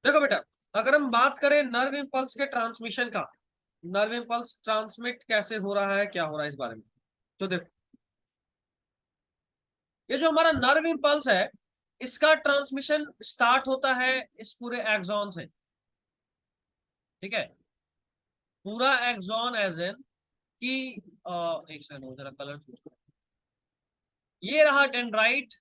देखो बेटा, अगर हम बात करें नर्व इम्पल्स के ट्रांसमिशन का, नर्व इम्पल्स ट्रांसमिट कैसे हो रहा है, क्या हो रहा है इस बारे में, तो देखो ये जो हमारा नर्व इम्पल्स है इसका ट्रांसमिशन स्टार्ट होता है इस पूरे एक्सॉन से। ठीक है, पूरा एक्सॉन एज इन कि एक सेकंड जरा कलर चूज करो। ये रहा डेंड्राइट,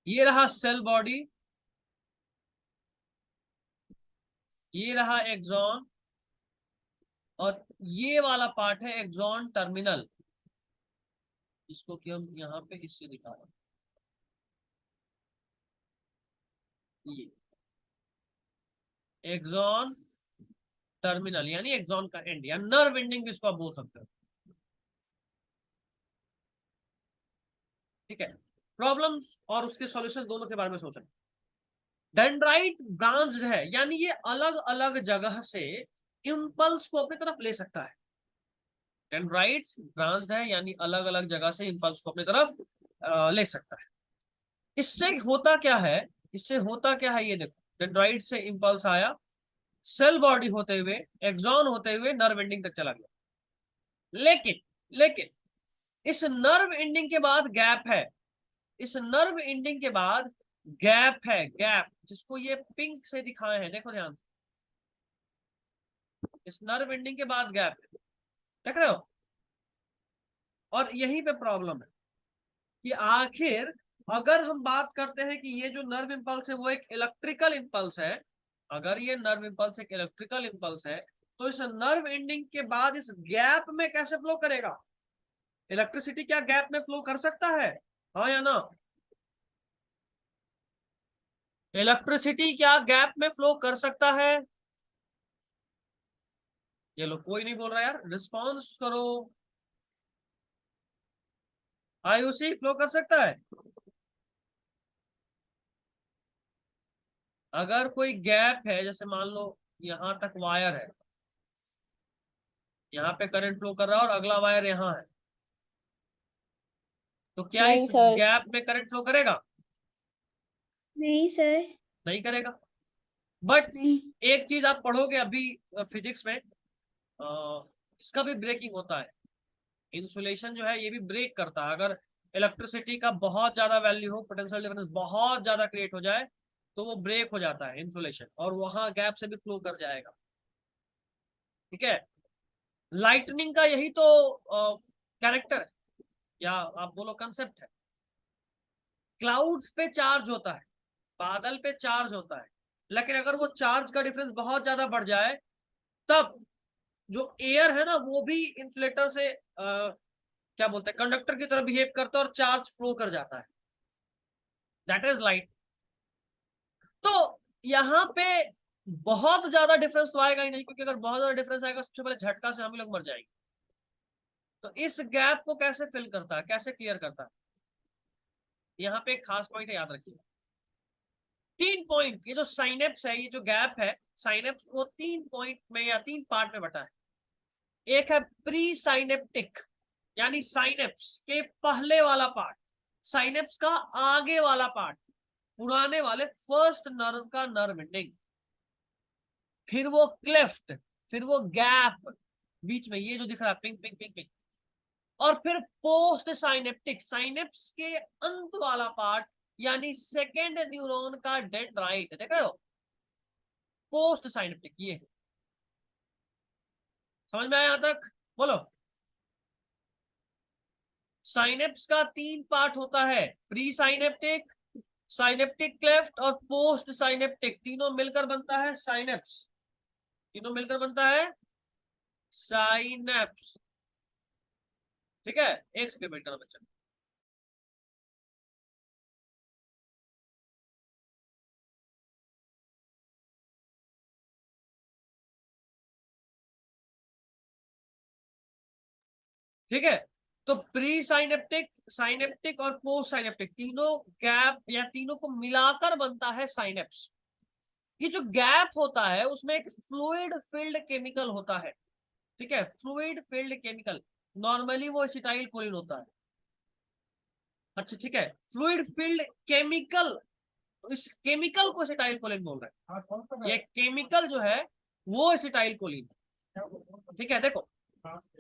ये रहा सेल बॉडी, ये रहा एक्सॉन, और ये वाला पार्ट है एक्सॉन टर्मिनल, इसको कि हम यहाँ पे इससे दिखा रहे हैं, ये एक्सॉन टर्मिनल यानी एक्सॉन का एंड या नर्व एंडिंग इसको आप बोल सकते हो। ठीक है, प्रॉब्लम्स और उसके सॉल्यूशन दोनों के बारे में सोचना। डेंड्राइट ब्रांच्ड है यानी ये अलग अलग जगह से इंपल्स को अपनी तरफ ले सकता है। डेंड्राइट्स ब्रांच्ड है यानी अलग अलग जगह से इंपल्स को अपनी तरफ ले सकता है। इससे होता क्या है, इससे होता क्या है ये देखो, डेंड्राइट से इंपल्स आया, सेल बॉडी होते हुए एक्सॉन होते हुए नर्व एंडिंग तक चला गया। लेकिन लेकिन इस नर्व एंडिंग के बाद गैप है, इस नर्व एंडिंग के बाद गैप है, गैप जिसको ये पिंक से दिखाए हैं, देखो ध्यान, इस नर्व एंडिंग के बाद गैप है, देख रहे हो। और यहीं पे प्रॉब्लम है कि आखिर अगर हम बात करते हैं कि ये जो नर्व इंपल्स है वो एक इलेक्ट्रिकल इंपल्स है, अगर ये नर्व इंपल्स एक इलेक्ट्रिकल इंपल्स है तो इस नर्व एंडिंग के बाद इस गैप में कैसे फ्लो करेगा? इलेक्ट्रिसिटी क्या गैप में फ्लो कर सकता है, हाँ या ना? इलेक्ट्रिसिटी क्या गैप में फ्लो कर सकता है? ये लोग कोई नहीं बोल रहा यार, रिस्पॉन्स करो। आयुषी फ्लो कर सकता है? अगर कोई गैप है, जैसे मान लो यहां तक वायर है, यहाँ पे करंट फ्लो कर रहा है और अगला वायर यहाँ है, तो क्या नहीं इस सर। गैप में करंट फ्लो करेगा? नहीं सर। नहीं करेगा। बट नहीं। एक चीज आप पढ़ोगे अभी फिजिक्स में, इसका भी ब्रेकिंग होता है। इंसुलेशन जो है ये भी ब्रेक करता है, अगर इलेक्ट्रिसिटी का बहुत ज्यादा वैल्यू हो, पोटेंशियल डिफरेंस बहुत ज्यादा क्रिएट हो जाए तो वो ब्रेक हो जाता है इंसुलेशन, और वहां गैप से भी फ्लो कर जाएगा। ठीक है, लाइटनिंग का यही तो कैरेक्टर है, या आप बोलो कंसेप्ट है। क्लाउड्स पे चार्ज होता है, बादल पे चार्ज होता है, लेकिन अगर वो चार्ज का डिफरेंस बहुत ज्यादा बढ़ जाए तब जो एयर है ना वो भी इंसुलेटर से क्या बोलते हैं, कंडक्टर की तरह बिहेव करता है और चार्ज फ्लो कर जाता है, दैट इज लाइट। तो यहाँ पे बहुत ज्यादा डिफरेंस तो आएगा ही नहीं, क्योंकि अगर बहुत ज्यादा डिफरेंस आएगा सबसे पहले झटका से हम लोग मर जाएंगे। तो इस गैप को कैसे फिल करता है, कैसे क्लियर करता है, यहाँ पे एक खास पॉइंट है, याद रखिए। 3 पॉइंट, ये जो साइनेप्स है, ये जो गैप है साइनेप्स, वो 3 पॉइंट में या 3 पार्ट में बटा है। एक है प्री साइनेप्टिक यानी साइनेप्स के पहले वाला पार्ट, साइनेप्स का आगे वाला पार्ट, पुराने वाले फर्स्ट नर्व का नर्व एंडिंग, फिर वो क्लेफ्ट, फिर वो गैप बीच में ये जो दिख रहा है पिंक पिंक पिंक पिंक, और फिर पोस्ट साइनेप्टिक, साइनेप्स के अंत वाला पार्ट यानी सेकेंड न्यूरॉन का डेंड्राइट, देख रहे हो, पोस्ट साइनेप्टिक ये। समझ में आया यहां तक? बोलो। साइनेप्स का 3 पार्ट होता है, प्री साइनेप्टिक, साइनेप्टिक क्लेफ्ट और पोस्ट साइनेप्टिक, तीनों मिलकर बनता है साइनेप्स, तीनों मिलकर बनता है साइनेप्स। ठीक है, एक सेकंड बेटा बच्चा। ठीक है, तो प्री साइनेप्टिक, साइनेप्टिक और पोस्ट साइनेप्टिक तीनों गैप या तीनों को मिलाकर बनता है साइनेप्स। ये जो गैप होता है उसमें एक फ्लूइड फिल्ड केमिकल होता है। ठीक है, फ्लूइड फिल्ड केमिकल, नॉर्मली वो एसिटाइल कोलिन होता है। अच्छा ठीक है, फ्लूइड फील्ड केमिकल, इस केमिकल को एसिटाइल कोलिन बोल रहे हैं। ये केमिकल जो है वो एसिटाइल कोलिन, ठीक है। देखो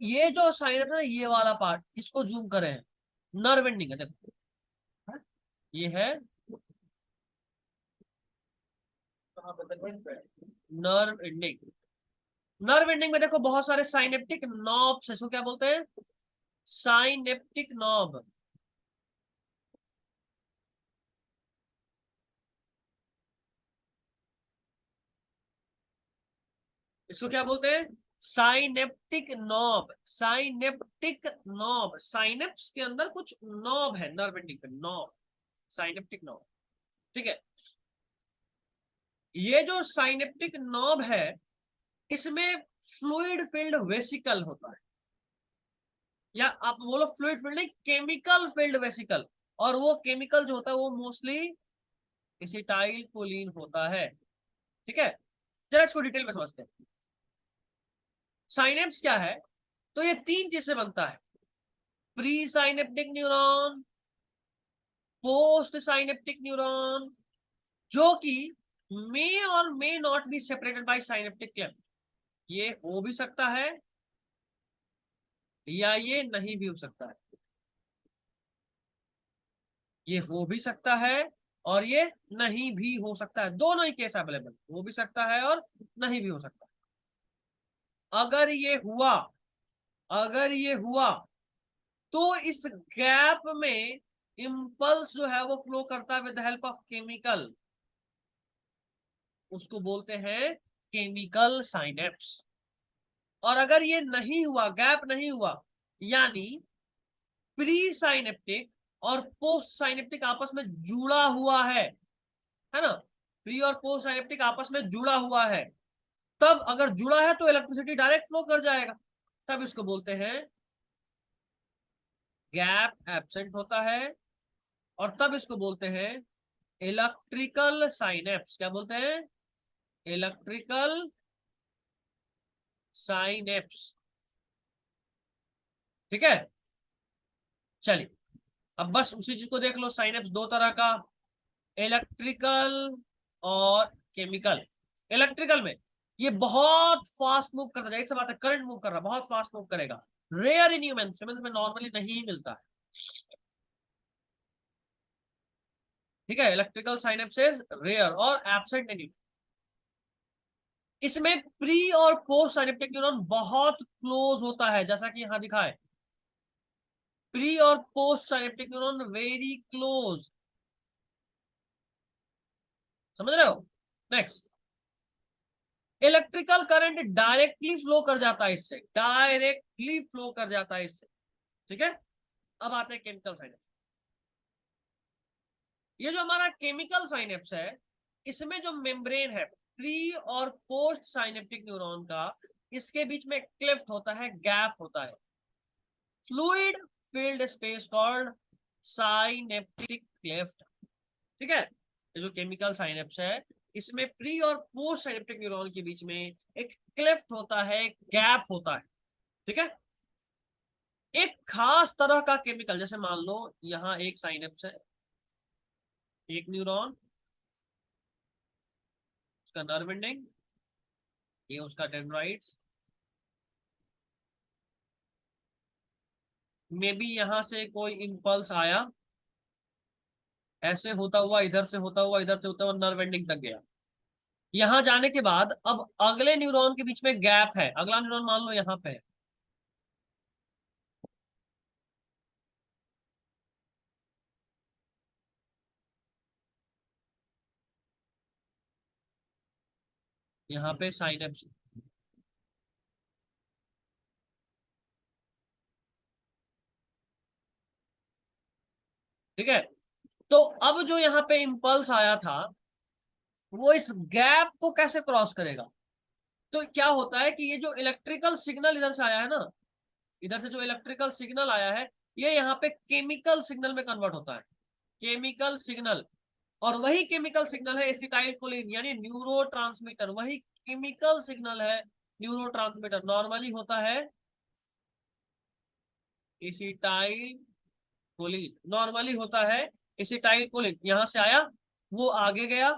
ये जो साइन है ना, ये वाला पार्ट, इसको जूम करें, नर्व एंडिंग है, देखो ये है नर्व एंडिंग। नर्व एंडिंग में देखो बहुत सारे साइनेप्टिक नॉब्स, इसको क्या बोलते हैं, साइनेप्टिक नॉब। इसको क्या बोलते हैं, synaptic knob. Synaptic knob, synapse के अंदर कुछ नॉब है, नर्व एंडिंग पे नॉब, साइनेप्टिक नॉब, ठीक है। ये जो साइनेप्टिक नॉब है, इसमें फ्लूइड फिल्ड वेसिकल होता है, या आप बोलो फ्लूइड फील्ड नहीं, केमिकल फील्ड वेसिकल। और वो केमिकल जो होता है वो मोस्टली एसिटाइल कोलिन होता है, ठीक है। जरा इसको डिटेल में समझते हैं। साइनेप्स क्या है, तो ये तीन चीज से बनता है, pre synaptic neuron, post synaptic neuron, जो कि मे और may not be separated by synaptic cleft. ये हो भी सकता है या ये नहीं भी हो सकता है, ये हो भी सकता है और ये नहीं भी हो सकता है, दोनों ही केस अवेलेबल, हो भी सकता है और नहीं भी हो सकता है। अगर ये हुआ तो इस गैप में इम्पल्स जो है वो फ्लो करता है विद हेल्प ऑफ केमिकल, उसको बोलते हैं केमिकल साइनेप्स। और अगर ये नहीं हुआ, गैप नहीं हुआ, यानी प्री साइनेप्टिक और पोस्ट साइनेप्टिक आपस में जुड़ा हुआ है ना, प्री और पोस्ट साइनेप्टिक आपस में जुड़ा हुआ है, तब अगर जुड़ा है तो इलेक्ट्रिसिटी डायरेक्ट फ्लो कर जाएगा, तब इसको बोलते हैं गैप एब्सेंट होता है, और तब इसको बोलते हैं इलेक्ट्रिकल साइनेप्स। क्या बोलते हैं, इलेक्ट्रिकल साइनेप्स, ठीक है। चलिए अब बस उसी चीज को देख लो, साइनेप्स दो तरह का, इलेक्ट्रिकल और केमिकल। इलेक्ट्रिकल में ये बहुत फास्ट मूव कर रहा है, एक से बात है, करंट मूव कर रहा है, बहुत फास्ट मूव करेगा, रेयर इन ह्यूमंस में नॉर्मली नहीं मिलता है, ठीक है। इलेक्ट्रिकल साइनेप्सेस रेयर और एब्सेंट इन, इसमें प्री और पोस्ट साइनेप्टिक न्यूरॉन बहुत क्लोज होता है, जैसा कि यहां दिखा है, प्री और post synaptic neuron very close, समझ रहे हो। Next, electrical current directly flow कर जाता है इससे, डायरेक्टली फ्लो कर जाता है इससे, ठीक है। अब आते हैं केमिकल साइनेप्स। ये जो हमारा केमिकल साइनेप्स है, इसमें जो मेम्ब्रेन है प्री और पोस्ट साइनेप्टिक न्यूरॉन का, इसके बीच में क्लेफ्ट होता है, गैप होता है, fluid field space called synaptic cleft, ठीक है। ये जो केमिकल साइनेप्स है, इसमें प्री और पोस्ट साइनेप्टिक न्यूरॉन के बीच में एक क्लेफ्ट होता है, एक गैप होता है, ठीक है। एक खास तरह का केमिकल, जैसे मान लो यहां एक साइनेप्स है, एक न्यूरॉन, उसका नर्व एंडिंग, ये उसका डेंड्राइट्स, मे बी यहां से कोई इंपल्स आया, ऐसे होता हुआ इधर से होता हुआ इधर से होता हुआ नर्व एंडिंग तक गया, यहां जाने के बाद अब अगले न्यूरॉन के बीच में गैप है, अगला न्यूरॉन मान लो यहां पे है, यहाँ पे साइनेप्स, ठीक है। तो अब जो यहाँ पे इंपल्स आया था, वो इस गैप को कैसे क्रॉस करेगा, तो क्या होता है कि ये जो इलेक्ट्रिकल सिग्नल इधर से आया है ना, इधर से जो इलेक्ट्रिकल सिग्नल आया है, ये यहाँ पे केमिकल सिग्नल में कन्वर्ट होता है, केमिकल सिग्नल। और वही केमिकल सिग्नल है एसिटाइलकोलिन, यानी न्यूरोट्रांसमीटर, वही केमिकल सिग्नल है न्यूरोट्रांसमीटर, नॉर्मली होता है एसिटाइल कोलिन नॉर्मली होता है एसिटाइल कोलिन, यहां से आया, वो आगे गया,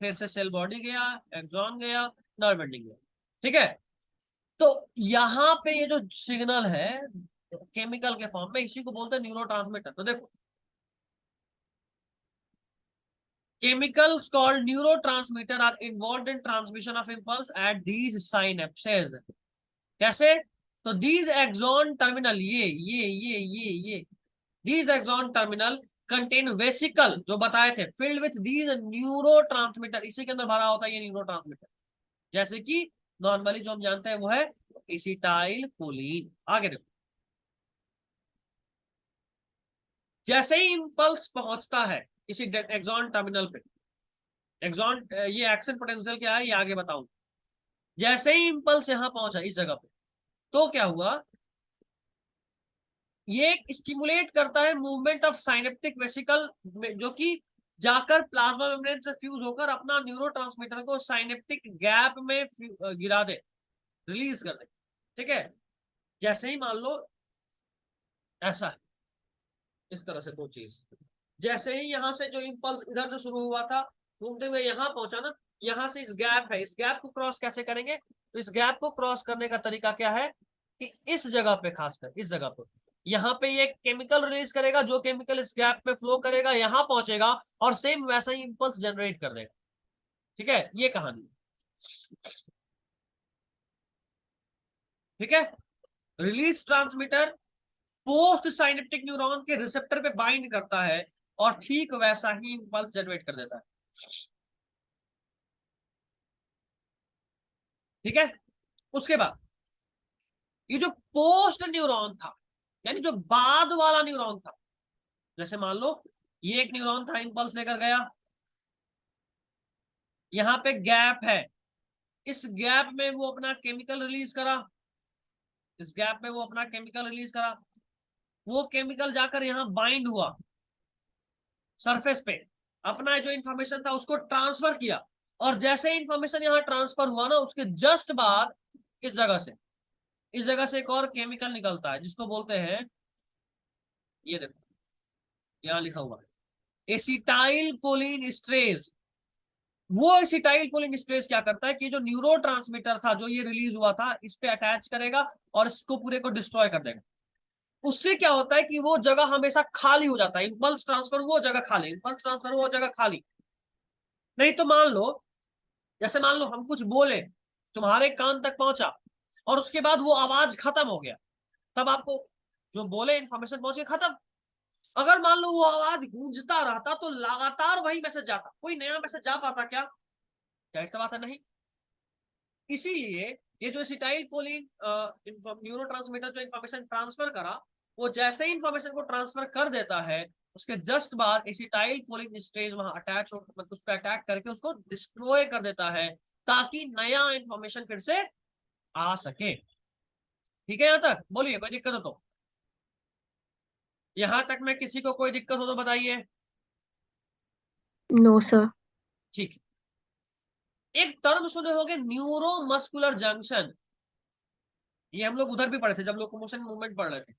फिर से सेल बॉडी गया, एक्सॉन गया, नर्व एंडिंग गया। ठीक है, तो यहाँ पे ये जो सिग्नल है केमिकल के फॉर्म में, इसी को बोलते हैं न्यूरोट्रांसमीटर। तो देखो, chemicals called neurotransmitter are involved in transmission of impulse at these synapses। कैसे? तो these axon terminal, ये these axon terminal contain vesicle, जो बताए थे, filled with these neurotransmitter, इसी के अंदर भरा होता है ये न्यूरोट्रांसमीटर। जैसे कि नॉर्मली जो हम जानते हैं वो है एसिटाइल कोलिन। आगे देखो, जैसे ही इंपल्स पहुंचता है इसी एक्सॉन टर्मिनल पे, एक्सॉन, ये एक्शन पोटेंशियल क्या है ये आगे बताऊं। जैसे ही इंपल्स यहां पहुंचा इस जगह पे, तो क्या हुआ, ये स्टिमुलेट करता है मूवमेंट ऑफ साइनेप्टिक वेसिकल, जो कि जाकर प्लाज्मा मेम्ब्रेन से फ्यूज होकर अपना न्यूरोट्रांसमीटर को साइनेप्टिक गैप में गिरा दे, रिलीज कर दे। ठीक है, जैसे ही मान लो ऐसा है, इस तरह से दो चीज, जैसे ही यहां से जो इंपल्स इधर से शुरू हुआ था घूमते हुए यहां पहुंचा ना, यहां से इस गैप है, इस गैप को क्रॉस कैसे करेंगे, तो इस गैप को क्रॉस करने का तरीका क्या है कि इस जगह पे, खासकर इस जगह पे, यहाँ पे ये केमिकल रिलीज करेगा, जो केमिकल इस गैप पे फ्लो करेगा, यहां पहुंचेगा और सेम वैसा ही इंपल्स जनरेट कर देगा। ठीक है, ये कहानी। ठीक है, release transmitter post synaptic neuron के रिसेप्टर पे बाइंड करता है और ठीक वैसा ही इंपल्स जनरेट कर देता है। ठीक है, उसके बाद ये जो पोस्ट न्यूरॉन था, यानी जो बाद वाला न्यूरॉन था, जैसे मान लो ये एक न्यूरॉन था, इंपल्स लेकर गया, यहां पे गैप है, इस गैप में वो अपना केमिकल रिलीज करा, इस गैप में वो अपना केमिकल रिलीज करा, वो केमिकल जाकर यहां बाइंड हुआ सरफेस पे, अपना जो इंफॉर्मेशन था उसको ट्रांसफर किया, और जैसे ही इंफॉर्मेशन यहां ट्रांसफर हुआ ना, उसके जस्ट बाद इस जगह से एक और केमिकल निकलता है जिसको बोलते हैं, ये देखो यहां लिखा हुआ है एसिटाइल कोलिन स्ट्रेस। वो एसिटाइल कोलिन स्ट्रेस क्या करता है कि जो न्यूरोट्रांसमीटर था जो ये रिलीज हुआ था, इस पे अटैच करेगा और इसको पूरे को डिस्ट्रॉय कर देगा। उससे क्या होता है कि वो जगह हमेशा खाली हो जाता है, इंपल्स ट्रांसफर वो जगह खाली, इंपल्स ट्रांसफर वो जगह खाली। नहीं तो मान लो, जैसे मान लो हम कुछ बोले, तुम्हारे कान तक पहुंचा और उसके बाद वो आवाज खत्म हो गया, तब आपको जो बोले इंफॉर्मेशन पहुंचे, खत्म। अगर मान लो वो आवाज गूंजता रहता तो लगातार वही मैसेज जाता, कोई नया मैसेज जा पाता क्या? जाहिर सी बात है नहीं। इसीलिए ये जो एसिटाइल कोलिन न्यूरोट्रांसमीटर जो इंफॉर्मेशन ट्रांसफर करा, वो जैसे ही इंफॉर्मेशन को ट्रांसफर कर देता है, उसके जस्ट बाद एसिटाइल कोलिन स्ट्रेस वहां अटैच हो, मतलब उस पर अटैक करके उसको डिस्ट्रॉय कर देता है, ताकि नया इंफॉर्मेशन फिर से आ सके। ठीक है, यहां तक बोलिए, कोई दिक्कत हो तो? यहां तक में किसी को कोई दिक्कत हो तो बताइए। No sir. ठीक, एक टर्म सुने होंगे न्यूरोमस्कुलर जंक्शन, ये हम लोग उधर भी पढ़े थे जब लोकोमोशन मूवमेंट पढ़ रहे थे।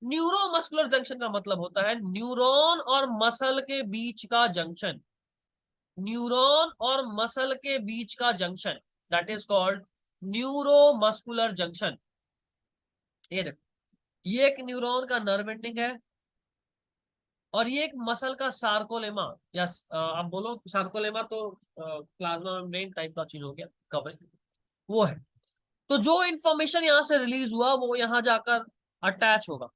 न्यूरोमस्कुलर जंक्शन का मतलब होता है न्यूरॉन और मसल के बीच का जंक्शन, न्यूरॉन और मसल के बीच का junction, that is called neuromuscular junction. ये देखो, ये एक न्यूरॉन का नर्व एंडिंग है और ये एक मसल का सार्कोलेमा, या आप बोलो सार्कोलेमा तो प्लाज्मा मेम्ब्रेन टाइप का चीज हो गया, कवरिंग वो है। तो जो इंफॉर्मेशन यहां से रिलीज हुआ वो यहां जाकर अटैच होगा,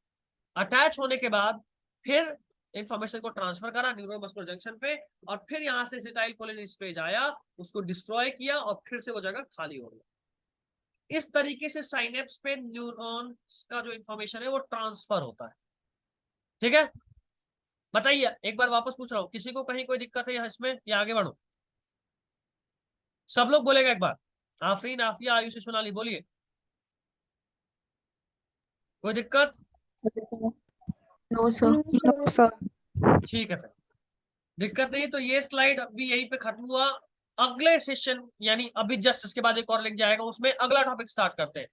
अटैच होने के बाद फिर इंफॉर्मेशन को ट्रांसफर करा न्यूरोमस्कुलर जंक्शन पे, और फिर यहां से एसिटाइल कोलिन स्ट्रेस आया, उसको डिस्ट्रॉय किया और फिर से वो जगह खाली हो गई। इस तरीके से साइनेप्स पे न्यूरॉन्स का जो इंफॉर्मेशन है वो ट्रांसफर होता है। ठीक है, बताइए, एक बार वापस पूछ रहा हूं, किसी को कहीं कोई दिक्कत है इसमें, या आगे बढ़ो? सब लोग बोलेगा एक बार, आफरीन, आफिया, आयुषी, सोनाली, बोलिए, कोई दिक्कत? No sir. No sir. ठीक है, फिर दिक्कत नहीं तो ये स्लाइड अभी यहीं पे खत्म हुआ। अगले सेशन यानी अभी जस्ट इसके बाद एक और लिंक जाएगा, उसमें अगला टॉपिक स्टार्ट करते हैं।